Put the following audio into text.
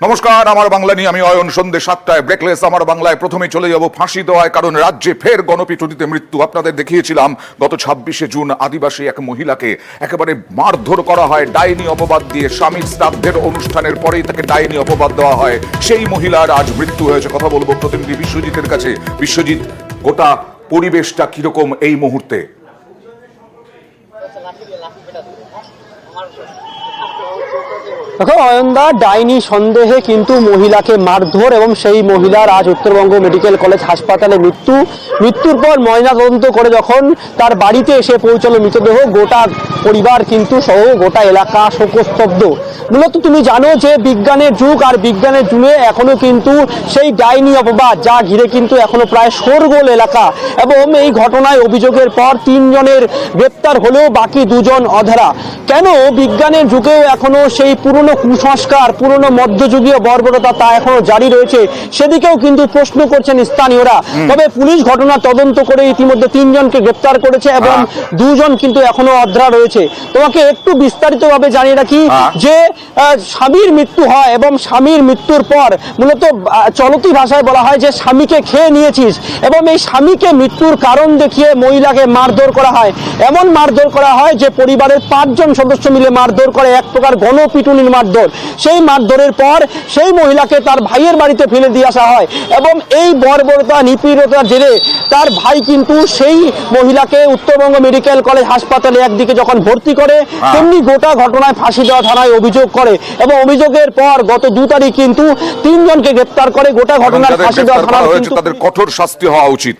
নমস্কার, আমার বাংলা নিয়ে আমি অয়ন। সন্ধ্যে 7টায় ব্রেকলেস আমার বাংলায় প্রথমে চলে যাব ফাঁসি দেওয়ায়, কারণ রাজ্যে ফের গণপিটুনিতে মৃত্যু। আপনাদের দেখিয়েছিলাম গত 26শে জুন আদিবাসী এক মহিলাকে একেবারে মারধর করা হয় ডাইনি অপবাদ দিয়ে। স্বামীর শ্রাদ্ধের অনুষ্ঠানের পরেই তাকে ডাইনি অপবাদ দেওয়া হয়। সেই মহিলার আজ মৃত্যু হয়েছে। কথা বলবো প্রতিনিধি বিশ্বজিতের কাছে। বিশ্বজিৎ, গোটা পরিবেশটা কিরকম এই মুহূর্তে? দেখো অয়নদা, ডাইনি সন্দেহে কিন্তু মহিলাকে মারধর এবং সেই মহিলার আজ উত্তরবঙ্গ মেডিকেল কলেজ হাসপাতালে মৃত্যুর পর ময়নাতদন্ত করে যখন তার বাড়িতে এসে পৌঁছলো মৃতদেহ, গোটা পরিবার কিন্তু সহ গোটা এলাকা শোকস্তব্ধ। মূলত তুমি জানো যে বিজ্ঞানের যুগ, আর বিজ্ঞানের যুগে এখনো কিন্তু সেই ডাইনি অপবাদ যা ঘিরে কিন্তু এখনো প্রায় শোরগোল এলাকা। এবং এই ঘটনায় অভিযোগের পর 3 জনের গ্রেপ্তার হলেও বাকি 2 জন অধরা। কেন বিজ্ঞানের যুগেও এখনো সেই পুরনো কুসংস্কার, পুরনো মধ্যযুগীয় বর্বরতা তা এখনো জারি রয়েছে, সেদিকেও কিন্তু প্রশ্ন করছেন স্থানীয়রা। তবে পুলিশ ঘটনা তদন্ত করে ইতিমধ্যে 3 জনকে গ্রেপ্তার করেছে এবং 2 জন কিন্তু এখনো অধরা রয়েছে। তোমাকে একটু বিস্তারিতভাবে জানিয়ে রাখি যে স্বামীর মৃত্যু হয় এবং স্বামীর মৃত্যুর পর মূলত চলতি ভাষায় বলা হয় যে স্বামীকে খেয়ে নিয়েছিস, এবং এই স্বামীকে মৃত্যুর কারণ দেখিয়ে মহিলাকে মারধর করা হয়। এমন মারধর করা হয় যে পরিবারের 5 জন সদস্য মিলে মারধর করে, এক প্রকার গণপিটুনির মারধর। সেই মারধরের পর সেই মহিলাকে তার ভাইয়ের বাড়িতে ফেলে দিয়ে আসা হয় এবং এই বর্বরতা নিপীড়তার জেরে তার ভাই কিন্তু সেই মহিলাকে উত্তরবঙ্গ মেডিকেল কলেজ হাসপাতালে একদিকে যখন ভর্তি করে, তেমনি গোটা ঘটনায় ফাঁসি দেওয়া থানায় অভিযোগ করে এবং অভিযোগের পর গত 2 তারিখ কিন্তু 3 জনকে গ্রেপ্তার করে। গোটা ঘটনার ফাঁসি দেওয়া থানায় তাদের কঠোর শাস্তি হওয়া উচিত।